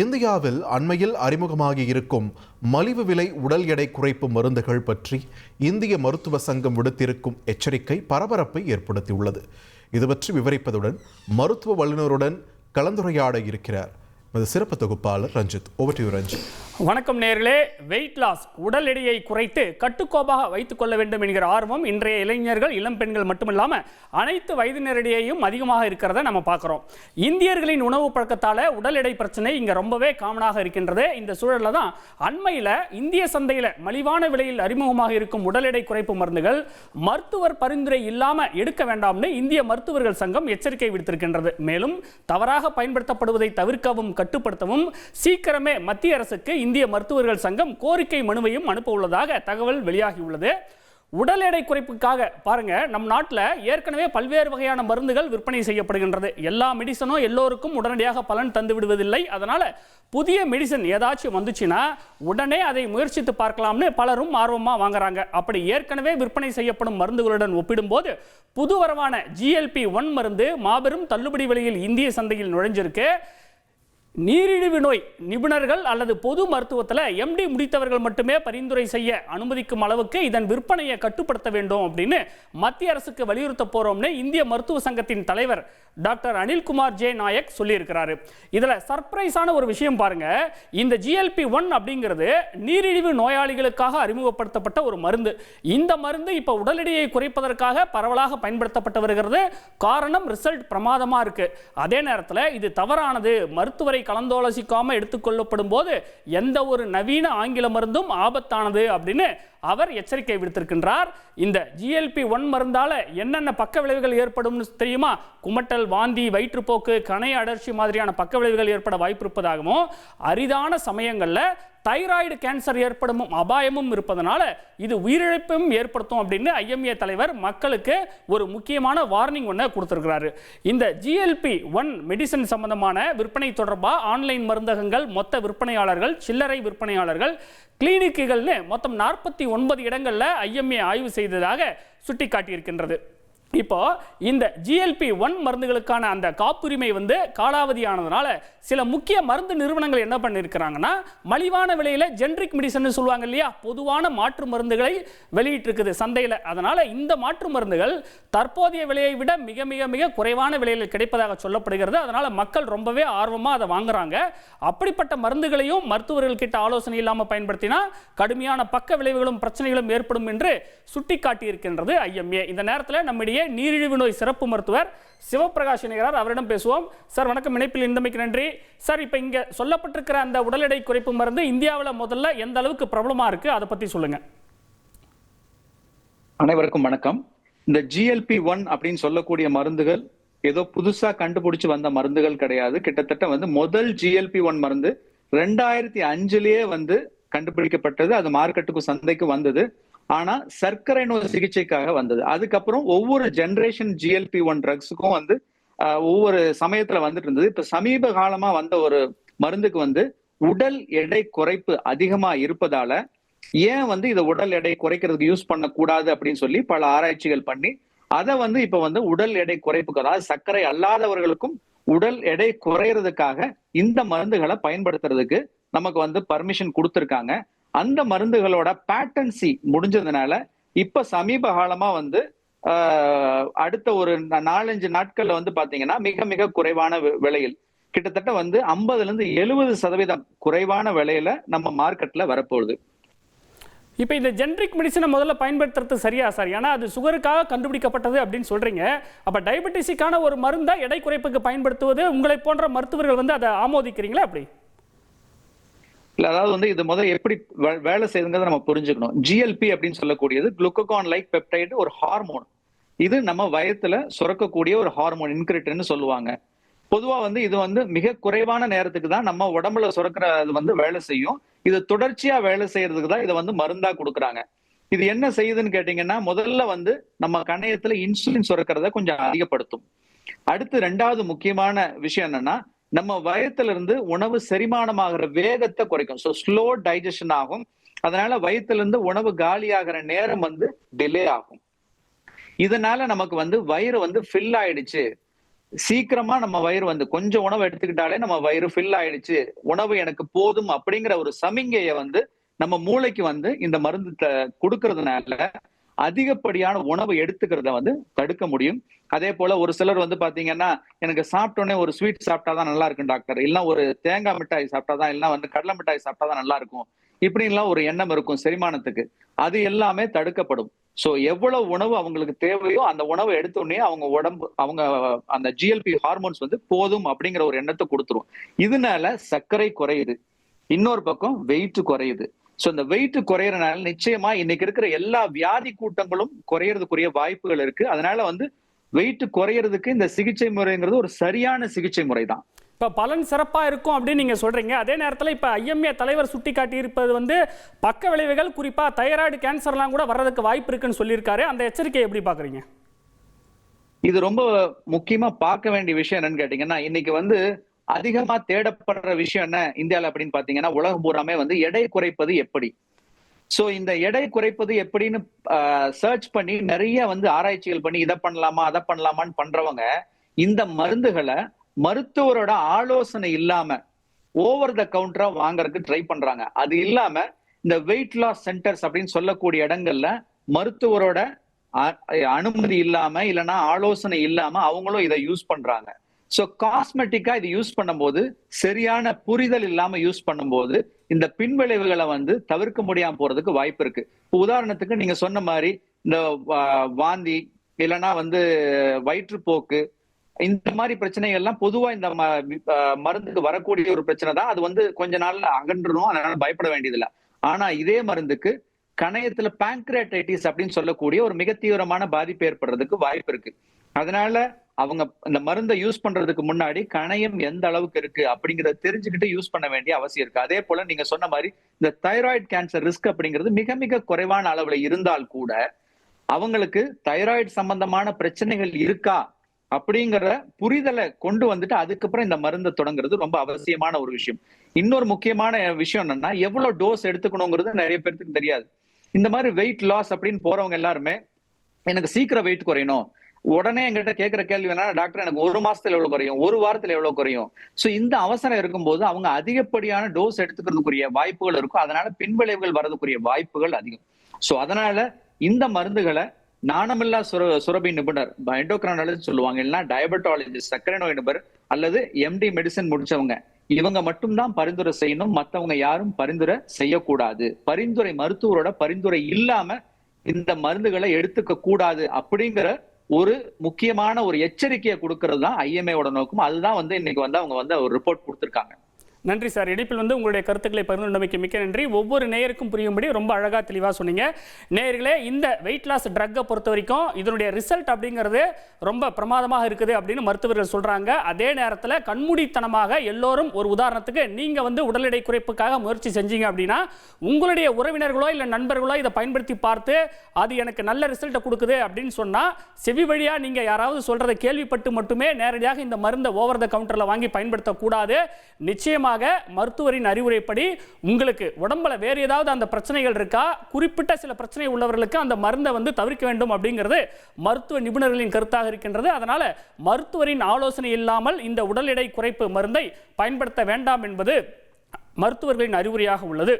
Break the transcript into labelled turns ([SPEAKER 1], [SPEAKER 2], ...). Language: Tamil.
[SPEAKER 1] இந்தியாவில் அண்மையில் அறிமுகமாகி இருக்கும் மலிவு விலை உடல் எடை குறைப்பு மருந்துகள் பற்றி இந்திய மருத்துவ சங்கம் விடுத்திருக்கும் எச்சரிக்கை பரபரப்பை ஏற்படுத்தியுள்ளது. இது பற்றி விவரிப்பதுடன் மருத்துவ வல்லுநருடன் கலந்துரையாட இருக்கிறார் சிறப்பு தொகுப்பாளர் Ranjith. Over to you Ranjith.
[SPEAKER 2] வணக்கம் நேயர்களே. வெயிட் லாஸ், உடல் எடையை குறைத்து கட்டுக்கோப்பாக வைத்துக் கொள்ள வேண்டும் என்கிற ஆர்வம் இன்றைய இளைஞர்கள், இளம் பெண்கள் மட்டுமில்லாமல் அனைத்து வயதினரிடையேயும் அதிகமாக இருக்கிறத நம்ம பார்க்குறோம். இந்தியர்களின் உணவு பழக்கத்தால் உடல் எடை பிரச்சனை இங்கே ரொம்பவே காமனாக இருக்கின்றது. இந்த சூழலில் தான் அண்மையில் இந்திய சந்தையில் மலிவான விலையில் அறிமுகமாக இருக்கும் உடல் எடை குறைப்பு மருந்துகள் மருத்துவர் பரிந்துரை இல்லாமல் எடுக்க வேண்டாம்னு இந்திய மருத்துவர்கள் சங்கம் எச்சரிக்கை விடுத்திருக்கின்றது. மேலும் தவறாக பயன்படுத்தப்படுவதை தவிர்க்கவும் கட்டுப்படுத்தவும் சீக்கிரமே மத்திய அரசுக்கு இந்திய மருத்துவர்கள் சங்கம் கோரிக்கை மனுவையும் அனுப்ப உள்ளதாக தகவல் வெளியாகியுள்ளது. உடல் எடை குறைப்புக்காக பாருங்க, நம் நாட்டில் ஏற்கனவே பல்வேறு வகையான மருந்துகள் விற்பனை செய்யப்படுகின்றது. எல்லா மெடிசனும் எல்லோருக்கும் உடனடியாக பலன் தந்து விடுவதில்லை. அதனால புதிய மெடிசன் ஏதாச்சும் வந்துச்சுன்னா உடனே அதை முயற்சித்து பார்க்கலாம்னு பலரும் ஆர்வமாக வாங்குறாங்க. அப்படி ஏற்கனவே விற்பனை செய்யப்படும் மருந்துகளுடன் ஒப்பிடும்போது புது வரவான GLP-1 மருந்து மாபெரும் தள்ளுபடி விலையில் இந்திய சந்தையில் நுழைஞ்சிருக்கு. நீரிழிவு நோய் நிபுணர்கள் அல்லது பொது மருத்துவத்தில் MD முடித்தவர்கள் மட்டுமே பரிந்துரை செய்ய அனுமதிக்கும் அளவுக்கு இதன் விற்பனையை கட்டுப்படுத்த வேண்டும் அப்படின்னு மத்திய அரசுக்கு வலியுறுத்த போறோம்னு இந்திய மருத்துவ சங்கத்தின் தலைவர் டாக்டர் அனில்குமார் ஜே நாயக் சொல்லியிருக்கிறாரு. இதில் சர்ப்ரைஸான ஒரு விஷயம் பாருங்க. இந்த GLP-1 அப்படிங்கிறது நீரிழிவு நோயாளிகளுக்காக அறிமுகப்படுத்தப்பட்ட ஒரு மருந்து. இந்த மருந்து இப்போ உடல் எடையை குறைப்பதற்காக பரவலாக பயன்படுத்தப்பட்டு வருகிறது. காரணம், ரிசல்ட் பிரமாதமாக இருக்கு. அதே நேரத்தில் இது தவறானது, மருத்துவரை கலந்தாலோசிக்காமல் எடுத்துக்கொள்ளப்படும் போது எந்த ஒரு நவீன ஆங்கில மருந்தும் ஆபத்தானது அப்படின்னு அவர் எச்சரிக்கை விடுத்திருக்கின்றார். இந்த GLP-1 மருந்தால என்னென்ன பக்க விளைவுகள் ஏற்படும் தெரியுமா? குமட்டல், வாந்தி, வயிற்றுப்போக்கு, கணைய அடர்ச்சி மாதிரியான பக்க விளைவுகள் ஏற்பட வாய்ப்பு இருப்பதாகவும், அரிதான சமயங்களில் தைராய்டு கேன்சர் ஏற்படும் அபாயமும் இருப்பதனால இது உயிரிழப்பையும் ஏற்படுத்தும் அப்படின்னு IMA தலைவர் மக்களுக்கு ஒரு முக்கியமான வார்னிங் ஒன்று கொடுத்திருக்கிறாரு. இந்த GLP-1 மெடிசன் சம்பந்தமான விற்பனை தொடர்பாக ஆன்லைன் மருந்தகங்கள், மொத்த விற்பனையாளர்கள், சில்லறை விற்பனையாளர்கள், கிளினிக்குகள்னு மொத்தம் 49 இடங்களில் IMA ஆய்வு செய்ததாக சுட்டிக்காட்டியிருக்கின்றது. இப்போ இந்த GLP-1 மருந்துகளுக்கான அந்த காப்புரிமை காலாவதி ஆனதுனால சில முக்கிய மருந்து நிறுவனங்கள் என்ன பண்ணியிருக்கிறாங்கன்னா, மலிவான விலையில் ஜென்ரிக் மெடிசன் சொல்லுவாங்க இல்லையா, பொதுவான மாற்று மருந்துகளை வெளியிட்டிருக்குது சந்தையில். அதனால இந்த மாற்று மருந்துகள் தற்போதைய விலையை விட மிக மிக மிக குறைவான விலையில் கிடைப்பதாக சொல்லப்படுகிறது. அதனால மக்கள் ரொம்பவே ஆர்வமாக அதை வாங்குறாங்க. அப்படிப்பட்ட மருந்துகளையும் மருத்துவர்கள் கிட்ட ஆலோசனை இல்லாமல் பயன்படுத்தினா கடுமையான பக்க விளைவுகளும் பிரச்சனைகளும் ஏற்படும் என்று சுட்டிக்காட்டியிருக்கின்றது IMA. இந்த நேரத்தில் நம்முடைய நீரிழிவு நோய் சிறப்பு மருத்துவர் சிவபிரகாஷ் இணைகிறார். அவரிடம் பேசுவோம். சார் வணக்கம், இணைப்பில் இருந்தமைக்கு நன்றி. சார், இப்போ இங்கே சொல்லப்பட்டிருக்கிற அந்த உடல் எடை குறைப்பு மருந்து இந்தியாவில் முதல்ல எந்த அளவுக்கு பிரபலமா இருக்கு, அதை பத்தி சொல்லுங்க.
[SPEAKER 3] அனைவருக்கும் வணக்கம். இந்த GLP-1 அப்படின்னு சொல்லக்கூடிய மருந்துகள் ஏதோ புதுசா கண்டுபிடிச்சு வந்த மருந்துகள் கிடையாது. கிட்டத்தட்ட முதல் GLP-1 மருந்து 2005லயே கண்டுபிடிக்கப்பட்டது. அது மார்க்கெட்டுக்கு, சந்தைக்கு வந்தது. ஆனா சர்க்கரை நோய் சிகிச்சைக்காக வந்தது. அதுக்கப்புறம் ஒவ்வொரு ஜெனரேஷன் GLP-1 ட்ரக்ஸுக்கும் ஒவ்வொரு சமயத்துல வந்துட்டு இருந்தது. இப்ப சமீப காலமா வந்த ஒரு மருந்துக்கு உடல் எடை குறைப்பு அதிகமா இருப்பதால ஏன் இதை உடல் எடை குறைக்கிறதுக்கு யூஸ் பண்ணக்கூடாது அப்படின்னு சொல்லி பல ஆராய்ச்சிகள் பண்ணி அதை இப்ப உடல் எடை குறைப்புக்கு, அதாவது சர்க்கரை அல்லாதவர்களுக்கும் உடல் எடை குறையறதுக்காக இந்த மருந்துகளை பயன்படுத்துறதுக்கு நமக்கு பர்மிஷன் கொடுத்திருக்காங்க. அந்த மருந்துகளோட பேட்டன்சி முடிஞ்சதுனால இப்ப சமீப காலமா அடுத்த ஒரு 4-5 நாட்கள்ல பாத்தீங்கன்னா மிக மிக குறைவான விலையில், கிட்டத்தட்ட 50-70% குறைவான விலையில நம்ம மார்க்கெட்ல வரப்போகுது.
[SPEAKER 2] இப்போ இந்த ஜென்ரிக் மெடிசனை முதல்ல பயன்படுத்துறது சரியா சார்? ஏன்னா அது சுகருக்காக கண்டுபிடிக்கப்பட்டது அப்படின்னு சொல்றீங்க. அப்ப டயபெட்டிஸுக்கான ஒரு மருந்தா எடை குறைப்புக்கு பயன்படுத்துவது உங்களை போன்ற மருத்துவர்கள் அதை ஆமோதிக்கிறீங்களா? அப்படி
[SPEAKER 3] இல்ல, அதாவது இது முதல்ல எப்படி வேலை செய்யுதுங்கிறத நம்ம புரிஞ்சுக்கணும். GLP அப்படின்னு சொல்லக்கூடியது குளுக்கோகான் லைக் பெப்டைடு, ஒரு ஹார்மோன். இது நம்ம வயத்துல சுரக்கக்கூடிய ஒரு ஹார்மோன், இன்கிரிட்டின்னு சொல்லுவாங்க. பொதுவா இது மிக குறைவான நேரத்துக்கு தான் நம்ம உடம்புல சுரக்கிறது வேலை செய்யும். இது தொடர்ச்சியா வேலை செய்யறதுக்கு தான் இதை மருந்தா கொடுக்குறாங்க. இது என்ன செய்யுதுன்னு கேட்டீங்கன்னா, முதல்ல நம்ம கணையத்துல இன்சுலின் சுரக்கிறத கொஞ்சம் அதிகப்படுத்தும். அடுத்து 2வது முக்கியமான விஷயம் என்னன்னா, நம்ம வயத்துல இருந்து உணவு செரிமானமாகிற வேகத்தை குறைக்கும். ஸோ ஸ்லோ டைஜஷன் ஆகும். அதனால வயிற்றுல இருந்து உணவு காலியாகிற நேரம் டிலே ஆகும். இதனால நமக்கு வயிறு ஃபில் ஆயிடுச்சு, சீக்கிரமா நம்ம வயிறு வந்து கொஞ்சம் உணவு எடுத்துக்கிட்டாலே நம்ம வயிறு ஃபில் ஆயிடுச்சு, உணவு எனக்கு போதும் அப்படிங்கிற ஒரு சமிங்கைய வந்து நம்ம மூளைக்கு வந்து இந்த மருந்து கொடுக்கறதுனால அதிகப்படியான உணவு எடுத்துக்கிறத வந்து தடுக்க முடியும். அதே போல ஒரு சிலர் வந்து பாத்தீங்கன்னா, எனக்கு சாப்பிட்டோன்னே ஒரு ஸ்வீட் சாப்பிட்டாதான் நல்லா இருக்கும் டாக்டர், இல்ல ஒரு தேங்காய் மிட்டாய் சாப்பிட்டாதான், இல்ல வந்து கடலை மிட்டாய் சாப்பிட்டாதான் நல்லா இருக்கும், இப்படின்லாம் ஒரு எண்ணம் இருக்கும் செரிமானத்துக்கு. அது எல்லாமே தடுக்கப்படும். சோ எவ்வளவு உணவு அவங்களுக்கு தேவையோ அந்த உணவை எடுத்தோடனே அவங்க உடம்பு அந்த ஜிஎல்பி ஹார்மோன்ஸ் வந்து போதும் அப்படிங்கிற ஒரு எண்ணத்தை கொடுத்துரும். இதனால சர்க்கரை குறையுது, இன்னொரு பக்கம் வெயிட் குறையுது. சோ இந்த வெயிட் குறையறனால நிச்சயமா இன்னைக்கு இருக்கிற எல்லா வியாதி கூட்டங்களும் குறையறதுக்குரிய வாய்ப்புகள் இருக்கு. அதனால வந்து வெயிட் குறையறதுக்கு இந்த சிகிச்சை முறைங்கிறது ஒரு சரியான சிகிச்சை முறை தான்.
[SPEAKER 2] இப்போ பலன் சிறப்பாக இருக்கும் அப்படின்னு நீங்கள் சொல்கிறீங்க. அதே நேரத்தில் இப்போ ஐஎம்ஏ தலைவர் சுட்டி காட்டியிருப்பது வந்து பக்க விளைவுகள், குறிப்பாக தைராய்டு கேன்சர்லாம் கூட வர்றதுக்கு வாய்ப்பு இருக்குன்னு சொல்லியிருக்காரு. அந்த எச்சரிக்கையை எப்படி பார்க்குறீங்க?
[SPEAKER 3] இது ரொம்ப முக்கியமா பார்க்க வேண்டிய விஷயம் என்னன்னு கேட்டீங்கன்னா, இன்னைக்கு வந்து அதிகமா தேடப்படுற விஷயம் என்ன இந்தியால அப்படின்னு பாத்தீங்கன்னா, உலகம் பூராமே வந்து எடை குறைப்பது எப்படி. சோ இந்த எடை குறைப்பது எப்படின்னு சர்ச் பண்ணி நிறைய வந்து ஆராய்ச்சிகள் பண்ணி இதை பண்ணலாமா அதை பண்ணலாமான்னு பண்றவங்க இந்த மருந்துகளை மருத்துவரோட ஆலோசனை இல்லாம ஓவர் த கவுண்டரா வாங்கறதுக்கு ட்ரை பண்றாங்க. அது இல்லாம இந்த வெயிட் லாஸ் சென்டர்ஸ் அப்படின்னு சொல்லக்கூடிய இடங்கள்ல மருத்துவரோட அனுமதி இல்லாம இல்லைன்னா ஆலோசனை இல்லாம அவங்களும் இதை யூஸ் பண்றாங்க. சோ காஸ்மெட்டிக்கா இது யூஸ் பண்ணும்போது, சரியான புரிதல் இல்லாம யூஸ் பண்ணும்போது இந்த பின்விளைவுகளை வந்து தவிர்க்க முடியாம போறதுக்கு வாய்ப்பு இருக்கு. உதாரணத்துக்கு நீங்க சொன்ன மாதிரி இந்த வாந்தி இல்லைன்னா வந்து வயிற்றுப்போக்கு, இந்த மாதிரி பிரச்சனைகள் எல்லாம் பொதுவா இந்த மருந்துக்கு வரக்கூடிய ஒரு பிரச்சனை தான். அது வந்து கொஞ்ச நாள்ல அகன்றுடும், அதனால பயப்பட வேண்டியதில்லை. ஆனா இதே மருந்துக்கு கணையத்துல பாங்க்ரியாடைட்டிஸ் அப்படின்னு சொல்லக்கூடிய ஒரு மிக தீவிரமான பாதிப்பு ஏற்படுறதுக்கு வாய்ப்பு இருக்கு. அதனால அவங்க இந்த மருந்தை யூஸ் பண்றதுக்கு முன்னாடி கணையம் எந்த அளவுக்கு இருக்கு அப்படிங்கறத தெரிஞ்சுக்கிட்டு யூஸ் பண்ண வேண்டிய அவசியம் இருக்கு. அதே போல நீங்க சொன்ன மாதிரி இந்த தைராய்டு கேன்சர் ரிஸ்க் அப்படிங்கிறது மிக மிக குறைவான அளவுல இருந்தால் கூட அவங்களுக்கு தைராய்டு சம்பந்தமான பிரச்சனைகள் இருக்கா அப்படிங்கிற புரிதலை கொண்டு வந்துட்டு அதுக்கப்புறம் இந்த மருந்தை தொடங்குறது ரொம்ப அவசியமான ஒரு விஷயம். இன்னொரு முக்கியமான விஷயம் என்னன்னா, எவ்வளவு டோஸ் எடுத்துக்கணுங்கிறது நிறைய பேருக்கு தெரியாது. இந்த மாதிரி வெயிட் லாஸ் அப்படின்னு போறவங்க எல்லாருமே எனக்கு சீக்கிரம் வெயிட் குறையணும், உடனே எங்கிட்ட கேட்கிற கேள்வி என்ன, டாக்டர் எனக்கு 1 மாசத்துல எவ்வளவு குறையும், 1 வாரத்துல எவ்வளவு குறையும். சோ இந்த அவசரம் இருக்கும்போது அவங்க அதிகப்படியான டோஸ் எடுத்துக்கிறதுக்குரிய வாய்ப்புகள் இருக்கும். அதனால பின்விளைவுகள் வர்றதுக்குரிய வாய்ப்புகள் அதிகம். சோ அதனால இந்த மருந்துகளை நாணமில்லா சுரபி நிபுணர், எண்டோக்ரைனாலஜிஸ்ட் சொல்லுவாங்க, இல்லைன்னா டயபெட்டாலஜிஸ்ட் சர்க்கரை நோய் நிபுணர் அல்லது எம்டி மெடிசன் முடிச்சவங்க, இவங்க மட்டும்தான் பரிந்துரை செய்யணும். மத்தவங்க யாரும் பரிந்துரை செய்யக்கூடாது. பரிந்துரை மருத்துவரோட பரிந்துரை இல்லாம இந்த மருந்துகளை எடுத்துக்க கூடாது அப்படிங்கிற ஒரு முக்கியமான ஒரு எச்சரிக்கையை கொடுக்கறது தான் ஐஎம்ஏவோட நோக்கம். அதுதான் வந்து இன்னைக்கு வந்து அவங்க வந்து ஒரு ரிப்போர்ட் கொடுத்திருக்காங்க.
[SPEAKER 2] நன்றி சார். இணைப்பில் வந்து உங்களுடைய கருத்துக்களை பகிர்ந்து மிக்க நன்றி. ஒவ்வொரு நேயருக்கும் புரியும்படி ரொம்ப அழகாக தெளிவாக சொன்னீங்க. நேயர்களே, இந்த வெயிட் லாஸ் ட்ரக்கை பொறுத்த வரைக்கும் இதனுடைய ரிசல்ட் அப்படிங்கிறது ரொம்ப பிரமாதமாக இருக்குது அப்படின்னு மருத்துவர்கள் சொல்கிறாங்க. அதே நேரத்தில் கண்மூடித்தனமாக எல்லோரும், ஒரு உதாரணத்துக்கு நீங்கள் வந்து உடல் எடை குறைப்புக்காக முயற்சி செஞ்சீங்க அப்படின்னா உங்களுடைய உறவினர்களோ இல்லை நண்பர்களோ இதை பயன்படுத்தி பார்த்து அது எனக்கு நல்ல ரிசல்ட்டை கொடுக்குது அப்படின்னு சொன்னால் செவி வழியாக நீங்கள் யாராவது சொல்கிறத கேள்விப்பட்டு மட்டுமே நேரடியாக இந்த மருந்தை ஓவர் த கவுண்டரில் வாங்கி பயன்படுத்தக்கூடாது. நிச்சயமாக மருத்துவரின் அறிவுரைப்படி உங்களுக்கு உடம்புல வேறு ஏதாவது அந்த பிரச்சனைகள் இருக்கா, குறிப்பிட்ட சில பிரச்சனை உள்ளவர்களுக்கு அந்த மருந்தை வந்து தவிர்க்க வேண்டும் அப்படிங்கிறது மருத்துவ நிபுணர்களின் கருத்தாக இருக்கின்றது. அதனால மருத்துவரின் ஆலோசனை இல்லாமல் இந்த உடல் எடை குறைப்பு மருந்தை பயன்படுத்த வேண்டாம் என்பது மருத்துவர்களின் அறிவுரையாக உள்ளது.